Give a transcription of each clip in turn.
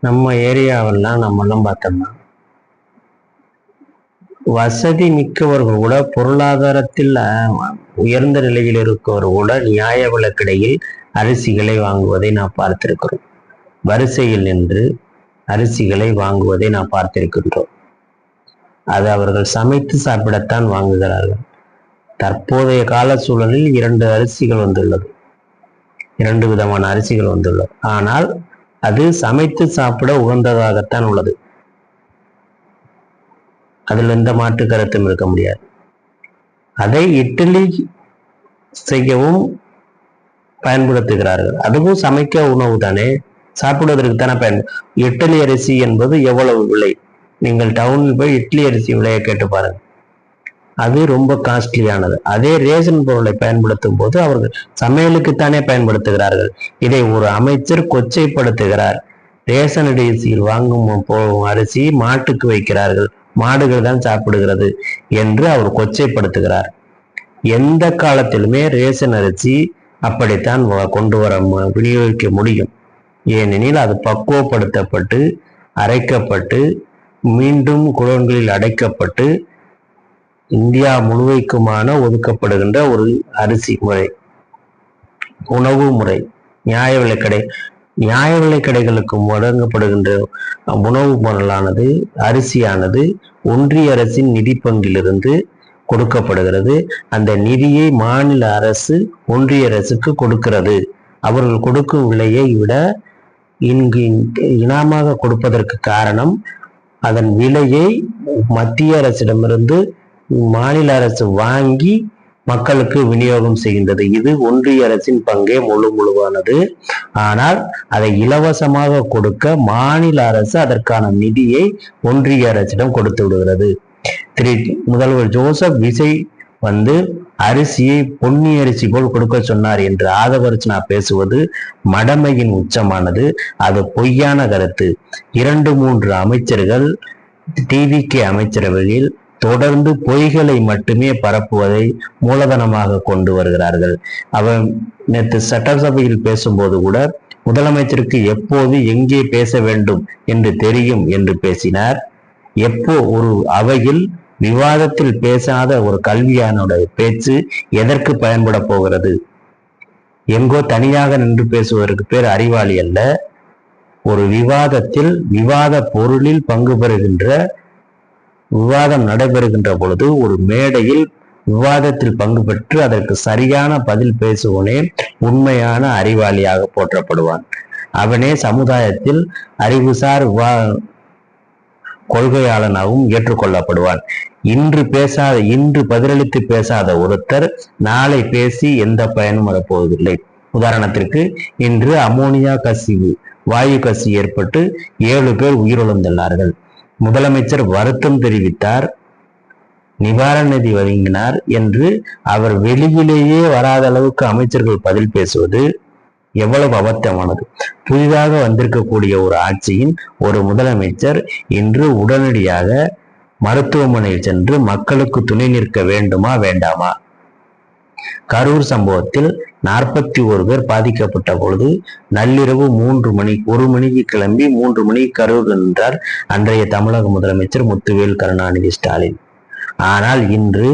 நம்ம ஏரியாவெல்லாம் நம்மெல்லாம் பார்த்தோம்னா வசதி மிக்கவர்கள் கூட பொருளாதாரத்தில் உயர்ந்த நிலையில் இருக்கவர் கூட நியாய விலைக்கடையில் அரிசிகளை வாங்குவதை நாம் பார்த்திருக்கிறோம். வரிசையில் நின்று அரிசிகளை வாங்குவதை நாம் பார்த்திருக்கின்றோம். அது அவர்கள் சமைத்து சாப்பிடத்தான் வாங்குகிறார்கள். தற்போதைய கால சூழலில் 2 அரிசிகள் வந்துள்ளது, 2 விதமான அரிசிகள் வந்துள்ளது. ஆனால் அது சமைத்து சாப்பிட உகந்ததாகத்தான் உள்ளது. அதில் எந்த மாற்று கருத்தும் இருக்க முடியாது. அதை இட்லி செய்யவும் பயன்படுத்துகிறார்கள். அதுவும் சமைக்க உணவு தானே, சாப்பிடுவதற்கு தானே இட்லி அரிசி என்பது எவ்வளவு விலை? நீங்கள் டவுனில் போய் இட்லி அரிசி விலையை கேட்டு பாருங்க, அது ரொம்ப காஸ்ட்லியானது. அதே ரேஷன் பொருளை பயன்படுத்தும் போது அவர்கள் சமையலுக்குத்தானே பயன்படுத்துகிறார்கள். இதை ஒரு அமைச்சர் கொச்சைப்படுத்துகிறார். ரேஷன் அரிசியில் வாங்கும் அரிசி மாட்டுக்கு வைக்கிறார்கள், மாடுகள் தான் சாப்பிடுகிறது என்று அவர் கொச்சைப்படுத்துகிறார். எந்த காலத்திலுமே ரேஷன் அரிசி அப்படித்தான் கொண்டு வர விநியோகிக்க முடியும். ஏனெனில் அது பக்குவப்படுத்தப்பட்டு அரைக்கப்பட்டு மீண்டும் குடோன்களில் அடைக்கப்பட்டு இந்தியா முழுமைக்குமான ஒதுக்கப்படுகின்ற ஒரு அரிசி முறை, உணவு முறை. நியாய விலை கடைகளுக்கு வழங்கப்படுகின்ற உணவு பொருளானது, அரிசியானது ஒன்றிய அரசின் நிதி பங்கிலிருந்து கொடுக்கப்படுகிறது. அந்த நிதியை மாநில அரசு ஒன்றிய அரசுக்கு கொடுக்கிறது. அவர்கள் கொடுக்கும் விலையை விட இங்கு இனாமாக கொடுப்பதற்கு காரணம், அதன் விலையை மத்திய அரசிடமிருந்து மாநில அரசு வாங்கி மக்களுக்கு விநியோகம் செய்கின்றது. இது ஒன்றிய அரசின் பங்கே முழுவானது. ஆனால் அதை இலவசமாக கொடுக்க மாநில அரசு அதற்கான நிதியை ஒன்றிய அரசிடம் கொடுத்து விடுகிறது. முதல்வர் ஜோசப் விஜய் அரிசியை பொன்னி அரிசி போல் கொடுக்க சொன்னார் என்று ஆதவர்ச்சனா பேசுவது மடமையின் உச்சமானது. அது பொய்யான கருத்து. 2-3 அமைச்சர்கள் டிவிகே அமைச்சரவையில் தொடர்ந்து பொய்களை மட்டுமே பரப்புவதை மூலதனமாக கொண்டு வருகிறார்கள். அவர் நேற்று சட்டசபையில் பேசும்போது கூட முதலமைச்சருக்கு எப்போது எங்கே பேச வேண்டும் என்று தெரியும் என்று பேசினார். எப்போ ஒரு அவையில் விவாதத்தில் பேசாத ஒரு கல்வியானுடைய பேச்சு எதற்கு பயன்பட போகிறது? எங்கோ தனியாக நின்று பேசுவதற்கு பேர் அறிவாளி அல்ல. ஒரு விவாதத்தில் விவாத பொருளில் பங்கு பெறுகின்ற, விவாதம் நடைபெறுகின்ற பொழுது ஒரு மேடையில் விவாதத்தில் பங்கு பெற்று அதற்கு சரியான பதில் பேசுவனே உண்மையான அறிவாளியாக போற்றப்படுவான். அவனே சமுதாயத்தில் அறிவுசார் கொள்கையாளனாகவும் ஏற்றுக்கொள்ளப்படுவான். இன்று பதிலளித்து பேசாத ஒருத்தர் நாளை பேசி எந்த பயனும் வரப்போவதில்லை. உதாரணத்திற்கு, இன்று அமோனியா கசிவு, வாயு கசிவு ஏற்பட்டு 7 பேர் உயிரிழந்துள்ளார்கள். முதலமைச்சர் வருத்தம் தெரிவித்தார், நிவாரண நிதி வழங்கினார் என்று அவர் வெளியிலேயே வராத அளவுக்கு அமைச்சர்கள் பதில் பேசுவது எவ்வளவு அபத்தமானது. புதிதாக வந்திருக்கக்கூடிய ஒரு ஆட்சியின் ஒரு முதலமைச்சர் இன்று உடனடியாக மருத்துவமனையில் சென்று மக்களுக்கு துணை நிற்க வேண்டுமா வேண்டாமா? கரூர் சம்பவத்தில் 41 பேர் பாதிக்கப்பட்ட பொழுது நள்ளிரவு 1 மணிக்கு கிளம்பி 3 மணிக்கு கரூர் நின்றார் அன்றைய தமிழக முதலமைச்சர் முத்துவேல் கருணாநிதி ஸ்டாலின். ஆனால் இன்று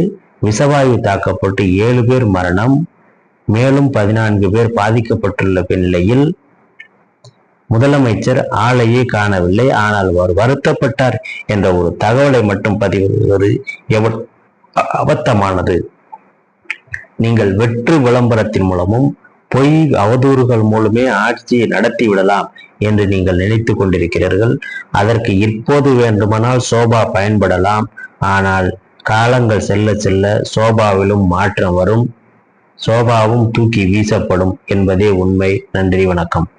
விஷவாயு தாக்கப்பட்டு 7 பேர் மரணம், மேலும் 14 பேர் பாதிக்கப்பட்டுள்ள நிலையில் முதலமைச்சர் ஆளையே காணவில்லை. ஆனால் அவர் வருத்தப்பட்டார் என்ற ஒரு தகவலை மட்டும் பதிவிடுவது எவ்வளவு அபத்தமானது. நீங்கள் வெற்று விளம்பரத்தின் மூலமும் பொய் அவதூறுகள் மூலமே ஆட்சியை நடத்தி விடலாம் என்று நீங்கள் நினைத்து கொண்டிருக்கிறீர்கள். அதற்கு இப்போது வேண்டுமானால் சோபா பயன்படலாம். ஆனால் காலங்கள் செல்ல செல்ல சோபாவிலும் மாற்றம் வரும், சோபாவும் தூக்கி வீசப்படும் என்பதே உண்மை. நன்றி, வணக்கம்.